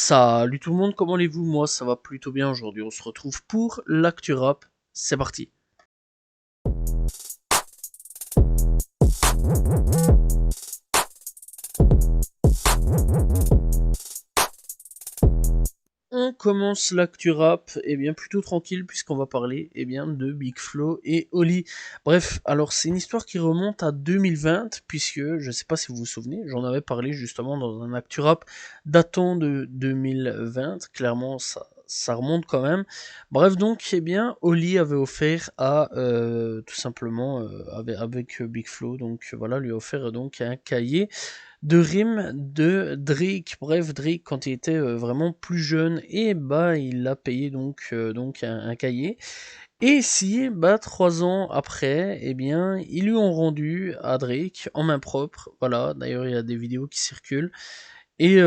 Salut tout le monde, comment allez-vous? Moi ça va plutôt bien aujourd'hui. On se retrouve pour l'actu rap. C'est parti. On commence l'actu rap, bien plutôt tranquille puisqu'on va parler bien de Big Flo et Oli. Bref, alors c'est une histoire qui remonte à 2020 puisque je sais pas si vous vous souvenez, j'en avais parlé justement dans un actu rap datant de 2020. Clairement ça remonte quand même. Bref donc Oli avait offert à tout simplement avec Big Flo, donc voilà, lui a offert donc un cahier de rimes de Drake. Bref, Drake, quand il était vraiment plus jeune, et il a payé donc un cahier. Et si, 3 ans après, ils lui ont rendu à Drake en main propre. Voilà, d'ailleurs, il y a des vidéos qui circulent. Et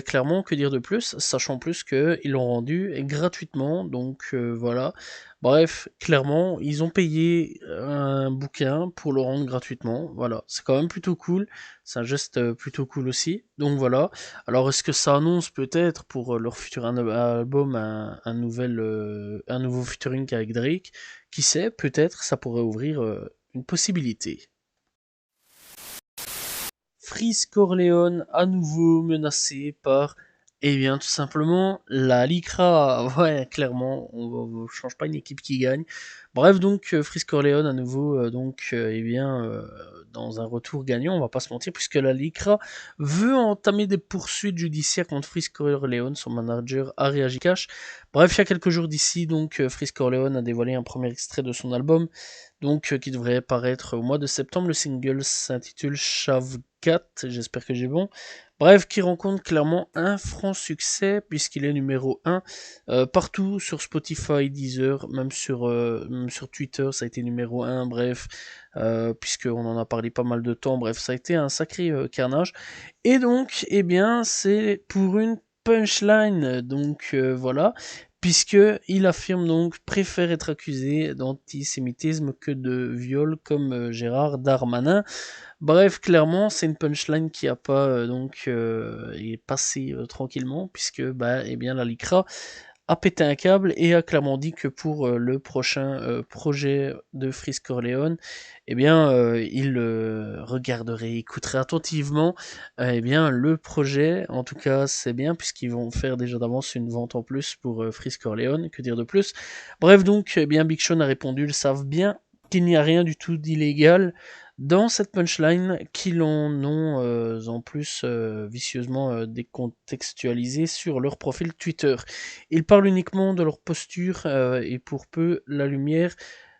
clairement, que dire de plus, sachant plus qu'ils l'ont rendu gratuitement, donc voilà. Bref, clairement, ils ont payé un bouquin pour le rendre gratuitement, voilà. C'est quand même plutôt cool, c'est un geste plutôt cool aussi, donc voilà. Alors est-ce que ça annonce peut-être pour leur futur album un nouveau featuring avec Drake? Qui sait, peut-être ça pourrait ouvrir une possibilité. Freeze Corleone à nouveau menacé par, tout simplement, la Lycra. Ouais, clairement, on change pas une équipe qui gagne. Bref, donc, Freeze Corleone à nouveau, dans un retour gagnant, on va pas se mentir, puisque la Lycra veut entamer des poursuites judiciaires contre Freeze Corleone, son manager a réagi cash. Bref, il y a quelques jours d'ici, donc, Freeze Corleone a dévoilé un premier extrait de son album, donc qui devrait paraître au mois de septembre. Le single s'intitule Chav 4, j'espère que j'ai bon. Bref, qui rencontre clairement un franc succès puisqu'il est numéro 1 partout sur Spotify, Deezer, même sur Twitter, ça a été numéro 1, bref, puisqu'on en a parlé pas mal de temps, bref, ça a été un sacré carnage. Et donc, c'est pour une punchline, donc voilà, puisque il affirme donc préfère être accusé d'antisémitisme que de viol comme Gérard Darmanin. Bref, clairement, c'est une punchline qui a pas est passée tranquillement, puisque la Lycra a pété un câble et a clairement dit que pour le prochain projet de Freeze Corleone, il regarderait, écouterait attentivement le projet. En tout cas, c'est bien puisqu'ils vont faire déjà d'avance une vente en plus pour Freeze Corleone, que dire de plus. Bref, donc, Big Sean a répondu, ils savent bien qu'il n'y a rien du tout d'illégal dans cette punchline qu'ils en ont en plus vicieusement décontextualisé sur leur profil Twitter. Ils parlent uniquement de leur posture et pour peu la lumière,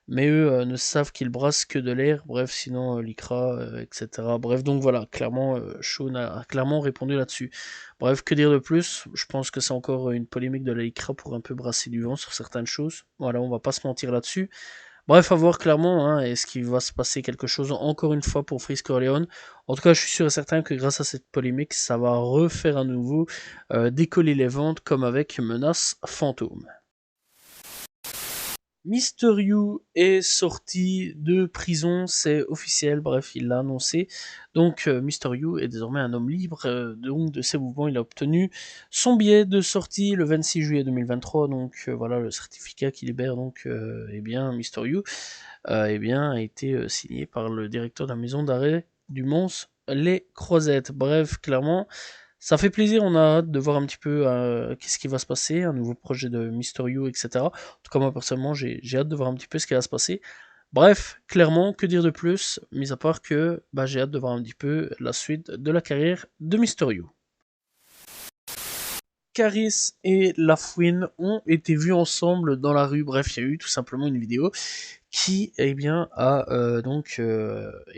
mais eux ne savent qu'ils brassent que de l'air, bref, sinon l'ICRA, etc. Bref, donc voilà, clairement, Sean a clairement répondu là-dessus. Bref, que dire de plus? Je pense que c'est encore une polémique de la LICRA pour un peu brasser du vent sur certaines choses. Voilà, on va pas se mentir là-dessus. Bref, à voir clairement, hein, est-ce qu'il va se passer quelque chose encore une fois pour Freeze Corleone. En tout cas, je suis sûr et certain que grâce à cette polémique, ça va refaire à nouveau décoller les ventes comme avec Menace Fantôme. Mysterio est sorti de prison, c'est officiel, bref, il l'a annoncé. Donc Mysterio est désormais un homme libre, donc de ses mouvements, il a obtenu son billet de sortie le 26 juillet 2023, donc voilà le certificat qui libère donc Mysterio a été signé par le directeur de la maison d'arrêt du Mons les Croisettes. Bref, clairement, ça fait plaisir, on a hâte de voir un petit peu qu'est-ce qui va se passer, un nouveau projet de Mysterio, etc. En tout cas, moi personnellement, j'ai hâte de voir un petit peu ce qui va se passer. Bref, clairement, que dire de plus, mis à part que j'ai hâte de voir un petit peu la suite de la carrière de Mysterio. Caris et Lafouine ont été vus ensemble dans la rue. Bref, il y a eu tout simplement une vidéo qui a est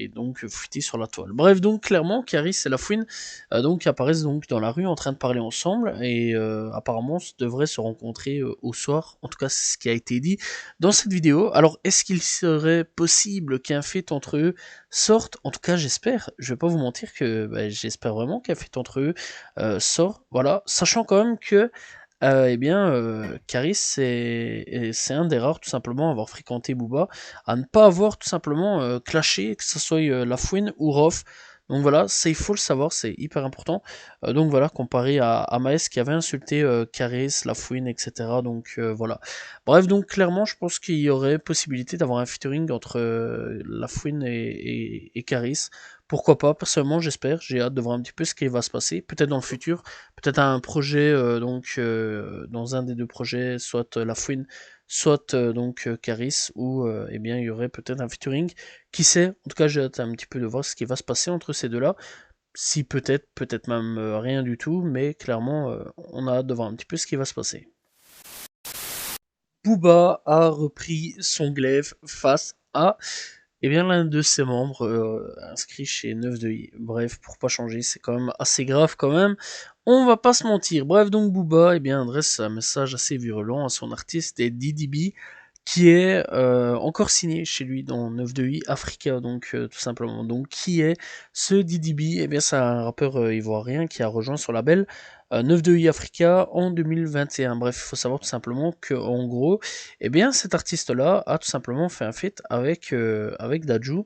donc fuité sur la toile. Bref, donc clairement Caris et Lafouine donc apparaissent donc dans la rue en train de parler ensemble et apparemment devraient se rencontrer au soir. En tout cas, c'est ce qui a été dit dans cette vidéo. Alors, est-ce qu'il serait possible qu'un fait entre eux sorte? En tout cas, j'espère. Je vais pas vous mentir que j'espère vraiment qu'un fait entre eux sort. Voilà, sachant quand même que Caris, c'est un des rares, tout simplement, à avoir fréquenté Booba, à ne pas avoir, tout simplement, clashé, que ce soit Lafouine ou Rof. Donc voilà, il faut le savoir, c'est hyper important. Donc voilà, comparé à Maes qui avait insulté Caris, Lafouine, etc. Donc voilà. Bref, donc clairement, je pense qu'il y aurait possibilité d'avoir un featuring entre Lafouine et Caris. Pourquoi pas, personnellement j'espère, j'ai hâte de voir un petit peu ce qui va se passer, peut-être dans le futur, peut-être un projet, dans un des deux projets, soit Lafouine, soit Caris, où eh bien, il y aurait peut-être un featuring. Qui sait, en tout cas j'ai hâte un petit peu de voir ce qui va se passer entre ces deux-là. Si peut-être, peut-être même rien du tout, mais clairement on a hâte de voir un petit peu ce qui va se passer. Booba a repris son glaive face à l'un de ses membres inscrit chez 9 de I. Bref, pour pas changer, c'est quand même assez grave quand même. On va pas se mentir. Bref, donc Booba adresse un message assez virulent à son artiste et DDB qui est encore signé chez lui dans 9 de I Africa, donc tout simplement. Donc qui est ce DDB? C'est un rappeur ivoirien qui a rejoint son label 9 de I Africa en 2021. Bref, il faut savoir tout simplement que en gros, cet artiste-là a tout simplement fait un feat avec Dadju.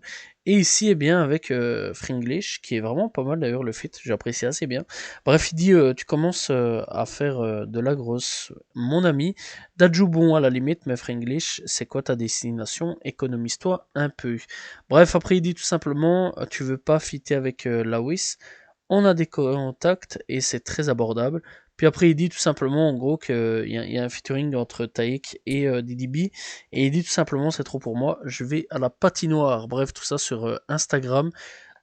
Et ici, avec Fringlish, qui est vraiment pas mal d'ailleurs le feat, j'apprécie assez bien. Bref, il dit tu commences à faire de la grosse, mon ami. Dadju bon à la limite, mais Fringlish, c'est quoi ta destination? Économise-toi un peu. Bref, après il dit tout simplement tu veux pas fitter avec Lawis? On a des contacts et c'est très abordable. Puis après, il dit tout simplement, en gros, qu'il y a un featuring entre Taïk et DDB. Et il dit tout simplement, c'est trop pour moi, je vais à la patinoire. Bref, tout ça sur Instagram.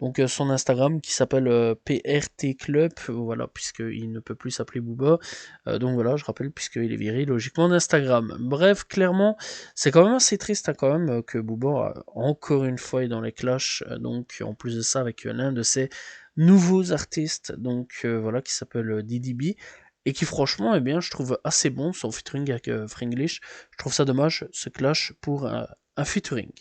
Donc son Instagram qui s'appelle PRT Club, voilà, puisqu'il ne peut plus s'appeler Booba. Donc voilà, je rappelle, puisqu'il est viré logiquement d'Instagram. Bref, clairement, c'est quand même assez triste quand même que Booba, encore une fois, est dans les clashs. Donc en plus de ça, avec l'un de ses nouveaux artistes, donc voilà, qui s'appelle DDB. Et qui franchement, je trouve assez bon son featuring avec Fringlish. Je trouve ça dommage, ce clash pour un featuring.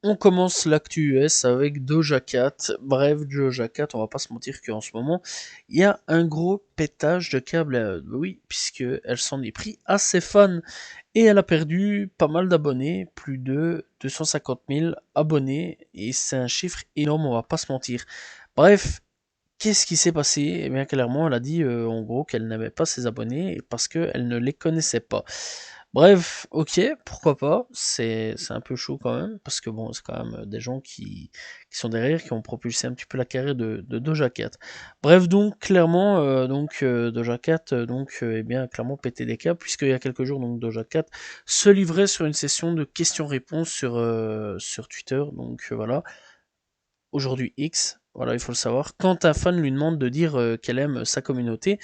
On commence l'actu US avec Doja Cat. Bref, Doja Cat, on va pas se mentir qu'en ce moment, il y a un gros pétage de câble. Oui, puisque elle s'en est pris à ses fans. Et elle a perdu pas mal d'abonnés, plus de 250 000 abonnés. Et c'est un chiffre énorme, on va pas se mentir. Bref, qu'est-ce qui s'est passé? Clairement, elle a dit en gros qu'elle n'aimait pas ses abonnés parce qu'elle ne les connaissait pas. Bref, ok, pourquoi pas, c'est un peu chaud quand même, parce que bon, c'est quand même des gens qui sont derrière, qui ont propulsé un petit peu la carrière de Doja Cat. Bref, donc, clairement, Doja Cat, clairement pété des câbles, puisqu'il y a quelques jours, donc, Doja Cat se livrait sur une session de questions-réponses sur Twitter, donc voilà, aujourd'hui X, voilà, il faut le savoir, quand un fan lui demande de dire qu'elle aime sa communauté,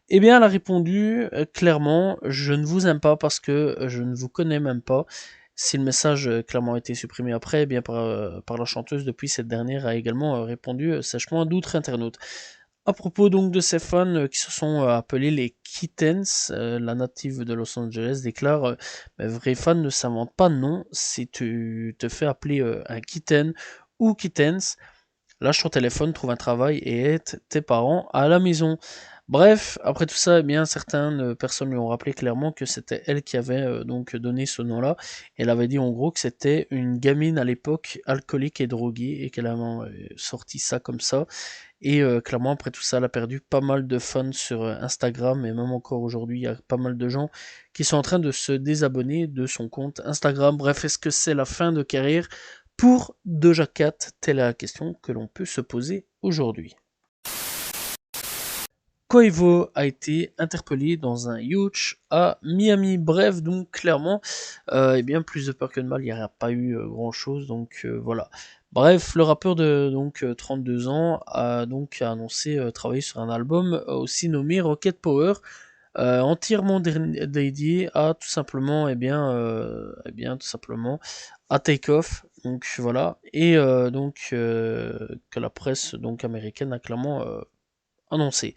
elle a répondu clairement, je ne vous aime pas parce que je ne vous connais même pas. Si le message clairement a été supprimé après, par la chanteuse, depuis cette dernière a également répondu sèchement à d'autres internautes. À propos donc de ces fans qui se sont appelés les Kittens, la native de Los Angeles déclare vrais fans ne s'inventent pas de nom, si tu te fais appeler un kitten ou kittens, lâche ton téléphone, trouve un travail et aide tes parents à la maison. Bref, après tout ça, certaines personnes lui ont rappelé clairement que c'était elle qui avait donc donné ce nom-là. Elle avait dit en gros que c'était une gamine à l'époque alcoolique et droguée et qu'elle avait sorti ça comme ça. Et clairement, après tout ça, elle a perdu pas mal de fans sur Instagram et même encore aujourd'hui, il y a pas mal de gens qui sont en train de se désabonner de son compte Instagram. Bref, est-ce que c'est la fin de carrière pour Doja Cat? Telle est la question que l'on peut se poser aujourd'hui. Quavo a été interpellé dans un yacht à Miami. Bref, donc clairement, plus de peur que de mal, il n'y a pas eu grand chose, donc voilà. Bref, le rappeur de 32 ans a donc annoncé travailler sur un album aussi nommé Rocket Power, entièrement dédié à tout simplement, tout simplement à Take Off. Donc voilà, et que la presse donc américaine a clairement annoncé.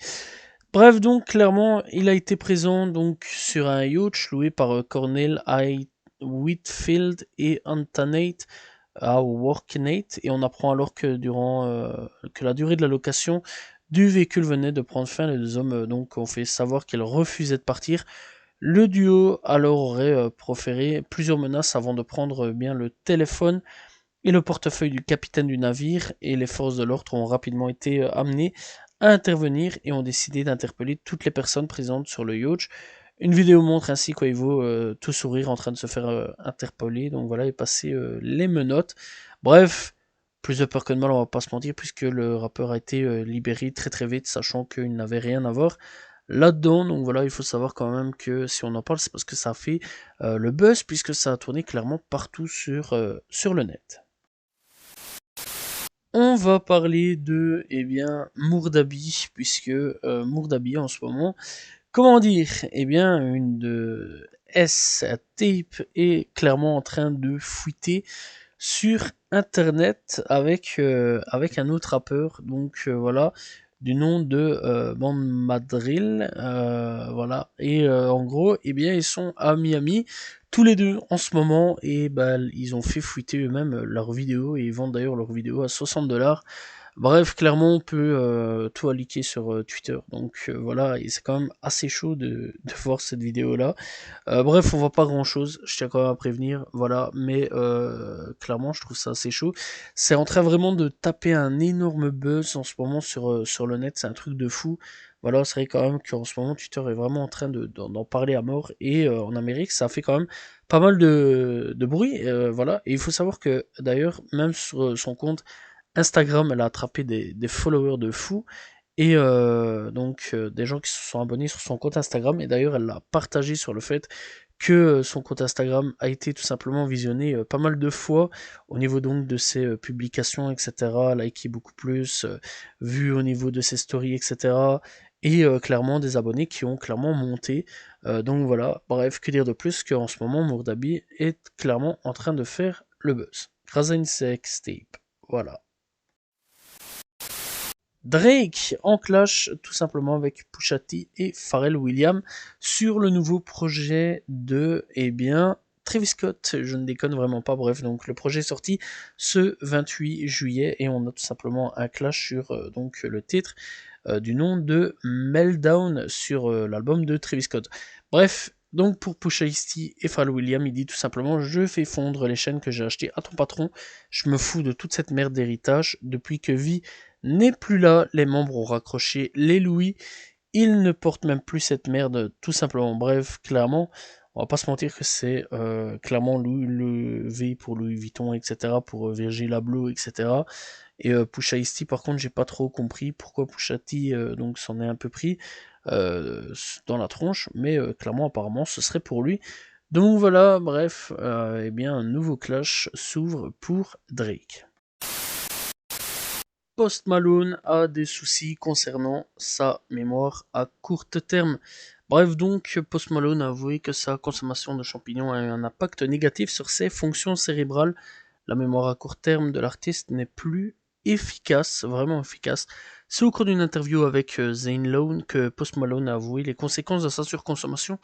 Bref, donc clairement, il a été présent donc sur un yacht loué par Cornell I. Whitfield et Antanate à Worknate, et on apprend alors que durant que la durée de la location du véhicule venait de prendre fin. Les deux hommes donc ont fait savoir qu'ils refusaient de partir. Le duo alors aurait proféré plusieurs menaces avant de prendre bien le téléphone et le portefeuille du capitaine du navire, et les forces de l'ordre ont rapidement été amenées à intervenir et ont décidé d'interpeller toutes les personnes présentes sur le yacht. Une vidéo montre ainsi Quavo tout sourire en train de se faire interpeller, donc voilà, et passer les menottes. Bref, plus de peur que de mal, on va pas se mentir, puisque le rappeur a été libéré très très vite, sachant qu'il n'avait rien à voir là-dedans. Donc voilà, il faut savoir quand même que si on en parle, c'est parce que ça a fait le buzz, puisque ça a tourné clairement partout sur le net. On va parler de, Mourdabi, puisque Mourdabi en ce moment, comment dire, une de S-Tape est clairement en train de fuiter sur internet avec un autre rappeur, donc voilà, du nom de Band Madril, voilà, et en gros, ils sont à Miami, tous les deux en ce moment, et ils ont fait fuiter eux-mêmes leurs vidéos, et ils vendent d'ailleurs leurs vidéos à 60$. Bref, clairement, on peut tout liker sur Twitter. Donc voilà, et c'est quand même assez chaud de voir cette vidéo-là. Bref, on voit pas grand-chose, je tiens quand même à prévenir, voilà. Mais clairement, je trouve ça assez chaud. C'est en train vraiment de taper un énorme buzz en ce moment sur le net, c'est un truc de fou. Voilà, c'est vrai quand même qu'en ce moment, Twitter est vraiment en train d'en parler à mort. Et en Amérique, ça fait quand même pas mal de bruit, voilà. Et il faut savoir que, d'ailleurs, même sur son compte Instagram, elle a attrapé des followers de fou. Et donc des gens qui se sont abonnés sur son compte Instagram. Et d'ailleurs, elle l'a partagé sur le fait que son compte Instagram a été tout simplement visionné pas mal de fois au niveau donc de ses publications, etc. Liké beaucoup plus, vu au niveau de ses stories, etc. Et clairement des abonnés qui ont clairement monté. Donc voilà, bref, que dire de plus qu'en ce moment, Mourdabi est clairement en train de faire le buzz. Grâce à une sextape. Voilà. Drake en clash tout simplement avec Pusha T et Pharrell Williams sur le nouveau projet de Travis Scott. Je ne déconne vraiment pas. Bref, donc le projet est sorti ce 28 juillet et on a tout simplement un clash sur donc le titre du nom de Meltdown sur l'album de Travis Scott. Bref, donc pour Pusha T et Pharrell Williams, il dit tout simplement: je fais fondre les chaînes que j'ai achetées à ton patron. Je me fous de toute cette merde d'héritage. Depuis que vie n'est plus là, les membres ont raccroché les louis. Ils ne portent même plus cette merde, tout simplement. Bref, clairement, on va pas se mentir que c'est clairement le V pour Louis Vuitton, etc. pour Virgil Abloh, etc. Et Pusha T, par contre, j'ai pas trop compris pourquoi Pusha T donc s'en est un peu pris dans la tronche, mais clairement, apparemment, ce serait pour lui. Donc voilà, bref, un nouveau clash s'ouvre pour Drake. Post Malone a des soucis concernant sa mémoire à court terme. Bref, donc, Post Malone a avoué que sa consommation de champignons a eu un impact négatif sur ses fonctions cérébrales. La mémoire à court terme de l'artiste n'est plus efficace, vraiment efficace. C'est au cours d'une interview avec Zane Lowe que Post Malone a avoué les conséquences de sa surconsommation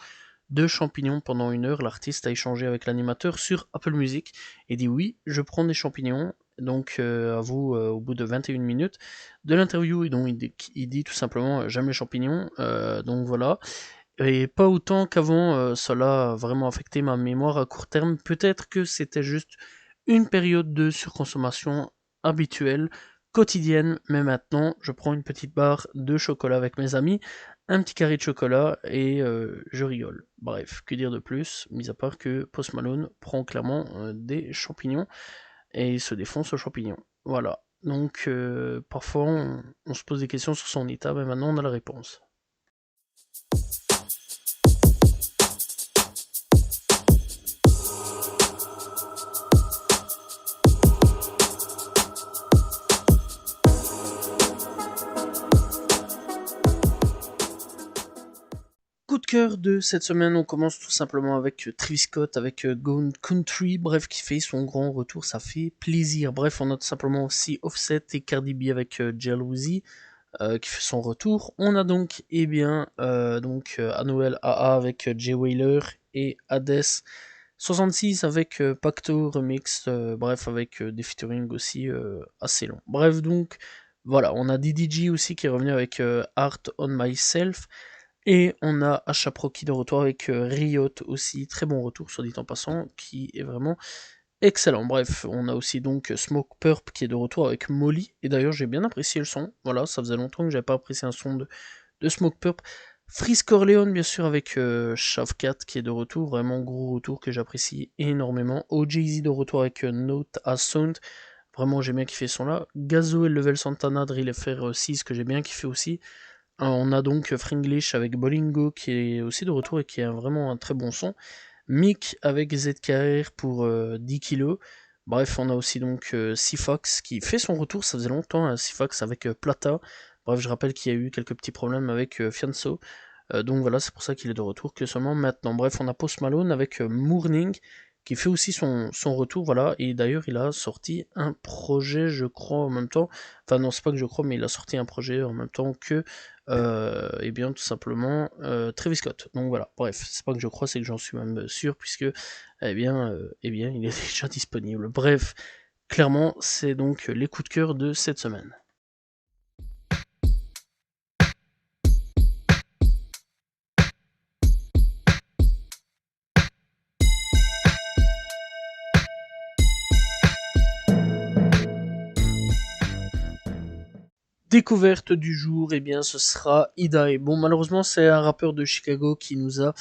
de champignons pendant 1 heure. L'artiste a échangé avec l'animateur sur Apple Music et dit: oui, je prends des champignons. Donc à vous au bout de 21 minutes de l'interview, et donc il dit tout simplement: j'aime les champignons, donc voilà. Et pas autant qu'avant, cela a vraiment affecté ma mémoire à court terme. Peut-être que c'était juste une période de surconsommation habituelle, quotidienne, mais maintenant je prends une petite barre de chocolat avec mes amis, un petit carré de chocolat et je rigole. Bref, que dire de plus, mis à part que Post Malone prend clairement des champignons et il se défonce aux champignons. Voilà. Donc parfois on se pose des questions sur son état, mais maintenant on a la réponse. Coup de cœur de cette semaine, on commence tout simplement avec Travis Scott, avec Gone Country, bref, qui fait son grand retour, ça fait plaisir. Bref, on note simplement aussi Offset et Cardi B avec Jealousy, qui fait son retour. On a donc, Anuel AA avec Jay Whaler et Hades 66 avec Pacto Remix, bref, avec des featuring aussi assez longs. Bref, donc, Voilà, on a DDG aussi qui est revenu avec Art on Myself. Et on a A$AP Rocky de retour avec Riot aussi, très bon retour sur dit en passant, qui est vraiment excellent. Bref, on a aussi donc Smoke Purp qui est de retour avec Molly, et d'ailleurs j'ai bien apprécié le son, voilà, ça faisait longtemps que j'avais pas apprécié un son de Smoke Purp. Freeze Corleone bien sûr avec Shavkat qui est de retour, vraiment gros retour que j'apprécie énormément. OJZ de retour avec Note as Sound, vraiment j'ai bien kiffé ce son là. Gazo et Level Santana Drill FR6 que j'ai bien kiffé aussi. On a donc Fringlish avec Bolingo qui est aussi de retour et qui a vraiment un très bon son. Mick avec ZKR pour 10 kilos. Bref, on a aussi donc Sifox qui fait son retour, ça faisait longtemps, hein, Sifox avec Plata. Bref, je rappelle qu'il y a eu quelques petits problèmes avec Fianso. Donc voilà, c'est pour ça qu'il est de retour que seulement maintenant. Bref, on a Post Malone avec Morning qui fait aussi son retour, voilà. Et d'ailleurs, il a sorti un projet, je crois, en même temps. Enfin, non, c'est pas que je crois, mais il a sorti un projet en même temps que, eh bien, tout simplement, Travis Scott. Donc voilà, bref, c'est pas que je crois, c'est que j'en suis même sûr, puisque, eh bien, il est déjà disponible. Bref, clairement, c'est donc les coups de cœur de cette semaine. Découverte du jour, eh bien, ce sera Idai. Bon, malheureusement, c'est un rappeur de Chicago qui nous a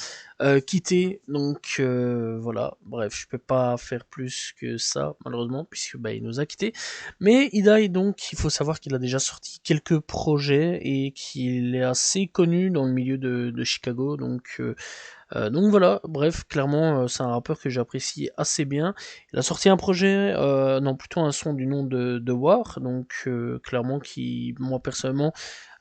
quitté, donc voilà. Bref, je peux pas faire plus que ça, malheureusement, puisque bah, il nous a quitté. Mais Idai, donc, il faut savoir qu'il a déjà sorti quelques projets et qu'il est assez connu dans le milieu de Chicago, donc voilà, bref, clairement, c'est un rappeur que j'apprécie assez bien. Il a sorti un projet, non, plutôt un son du nom de War, donc clairement qui, moi personnellement,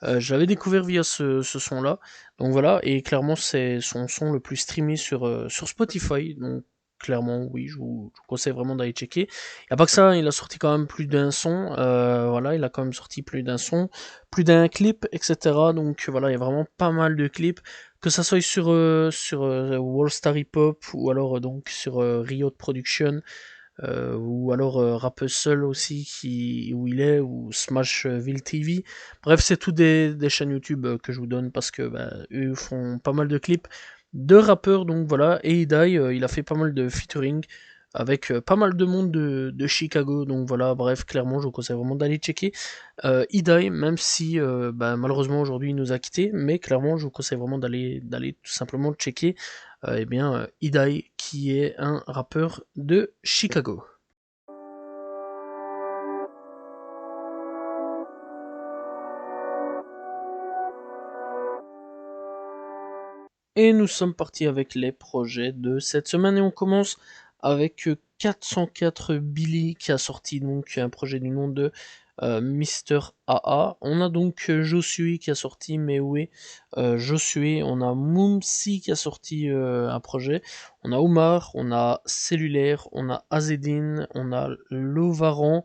je l'avais découvert via ce son-là. Donc voilà, et clairement c'est son son le plus streamé sur Spotify, donc clairement oui, je vous conseille vraiment d'aller checker. Il n'y a pas que ça, il a sorti quand même plus d'un son, voilà, il a quand même sorti plus d'un son, plus d'un clip, etc. Donc voilà, il y a vraiment pas mal de clips que ça soit sur Wallstar Hip Hop ou alors donc sur Riot Production ou alors Rapustle aussi où il est ou Smashville TV. Bref, c'est tout des chaînes YouTube que je vous donne parce que bah, eux font pas mal de clips de rappeurs, donc voilà. Et Idai, il a fait pas mal de featuring avec pas mal de monde de Chicago, donc voilà. Bref, clairement, je vous conseille vraiment d'aller checker Idai, même si bah, malheureusement aujourd'hui il nous a quittés, mais clairement, je vous conseille vraiment d'aller tout simplement checker eh bien, Idai, qui est un rappeur de Chicago. Et nous sommes partis avec les projets de cette semaine et on commence avec 404 Billy qui a sorti donc un projet du nom de Mister AA. On a donc Josue qui a sorti Mais où est Josue. On a Mumsi qui a sorti un projet. On a Omar, on a Cellulaire, on a Azedine, on a Lovaran.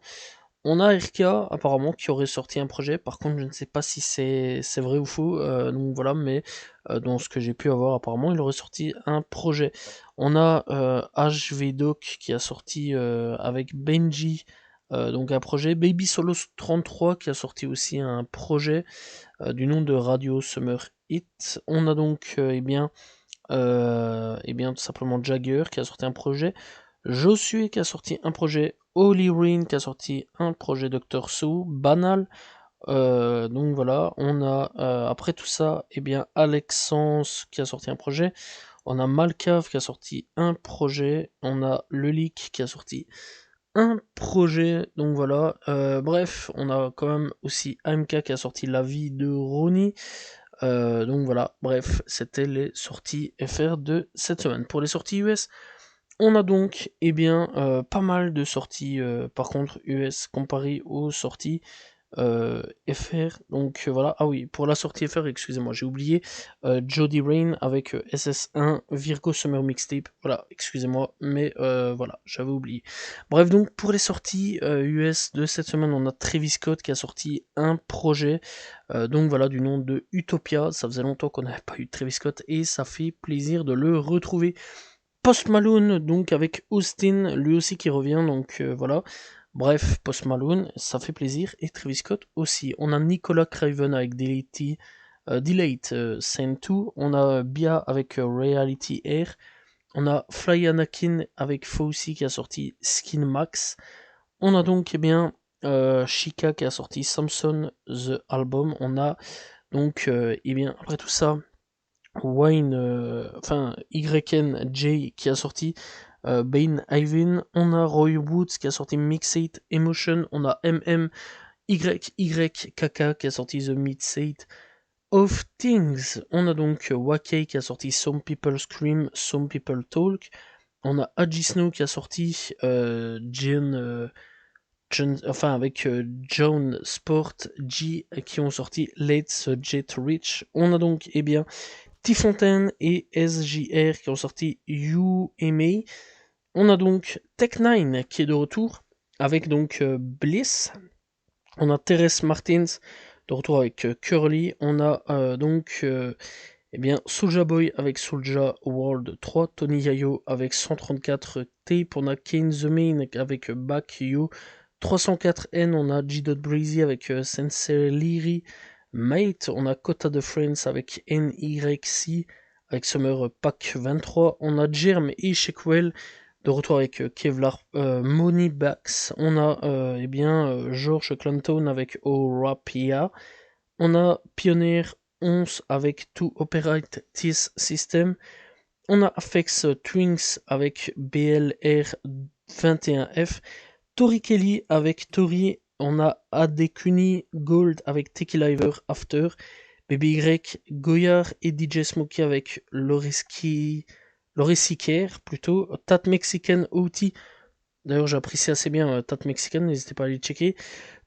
On a RK apparemment qui aurait sorti un projet, par contre je ne sais pas si c'est vrai ou faux, donc voilà, mais dans ce que j'ai pu avoir apparemment il aurait sorti un projet. On a HVDoc qui a sorti avec Benji donc un projet, Baby Solo 33 qui a sorti aussi un projet du nom de Radio Summer Hit. On a donc eh bien tout simplement Jagger qui a sorti un projet, Josué qui a sorti un projet, Holy Rain qui a sorti un projet, Dr. Sue, Banal. Donc voilà, on a après tout ça, eh bien Alexance qui a sorti un projet, on a Malcave qui a sorti un projet, on a Lelik qui a sorti un projet, donc voilà. Bref, on a quand même aussi AMK qui a sorti La vie de Ronnie. Donc voilà, bref, c'était les sorties FR de cette semaine. Pour les sorties US, on a donc pas mal de sorties par contre US comparé aux sorties FR. Donc voilà, ah oui, pour la sortie FR, excusez-moi, j'ai oublié Jody Rain avec SS1 Virgo Summer Mixtape. Voilà, excusez-moi, mais voilà, j'avais oublié. Bref, donc pour les sorties US de cette semaine, on a Travis Scott qui a sorti un projet. Donc voilà, du nom de Utopia. Ça faisait longtemps qu'on n'avait pas eu de Travis Scott et ça fait plaisir de le retrouver. Post Malone, donc avec Austin, lui aussi qui revient, donc voilà. Bref, Post Malone, ça fait plaisir, et Travis Scott aussi. On a Nicolas Craven avec Delayed Scene 2, on a Bia avec Reality Air, on a Fly Anakin avec Fauci qui a sorti Skin Max, on a donc Chica qui a sorti Samson The Album, on a donc après tout ça YNJ qui a sorti Bane Ivan, on a Roy Woods qui a sorti Mixate Emotion, on a YYKK qui a sorti The Mixate of Things, on a donc Wakei qui a sorti Some People Scream, Some People Talk, on a Aji Snow qui a sorti avec John Sport G qui ont sorti Let's Get Rich, on a donc T-Fontaine et SJR qui ont sorti You and Me. On a donc Tech9 qui est de retour avec donc Bliss. On a Teresa Martins de retour avec Curly. On a Soulja Boy avec Soulja World 3. Tony Yayo avec 134 Tape. On a Kane The Main avec Back You. 304N. On a G.Breezy avec Sensei Leary. Mate, on a Kota de Friends avec NYC, avec Summer Pack 23, on a Germ et Shekwell, de retour avec Kevlar Money Bax, on a George Clanton avec Orapia, on a Pioneer 11 avec To Operate This System, on a Afex Twins avec BLR 21F, Tori Kelly avec Tori, on a Adekuni Gold avec Tequila Ever After, Baby Y, Goyard et DJ Smokey avec Lorisiker plutôt, Tat Mexican OT, d'ailleurs j'apprécie assez bien Tat Mexican, n'hésitez pas à aller checker.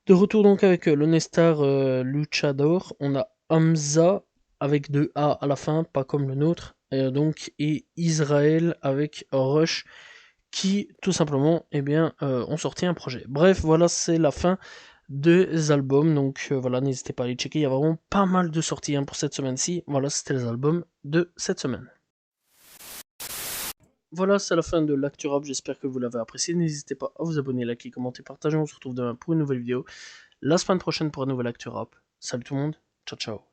De retour donc avec l'Honestar Luchador, on a Hamza avec 2 A à la fin, pas comme le nôtre, et Israël avec Rush, qui tout simplement ont sorti un projet. Bref, voilà, c'est la fin des albums, donc voilà, n'hésitez pas à aller checker, il y a vraiment pas mal de sorties pour cette semaine-ci. Voilà, c'était les albums de cette semaine. Voilà, c'est la fin de l'Actu Rap, j'espère que vous l'avez apprécié, n'hésitez pas à vous abonner, liker, commenter, partager, on se retrouve demain pour une nouvelle vidéo, la semaine prochaine pour un nouvel Actu Rap. Salut tout le monde, ciao ciao.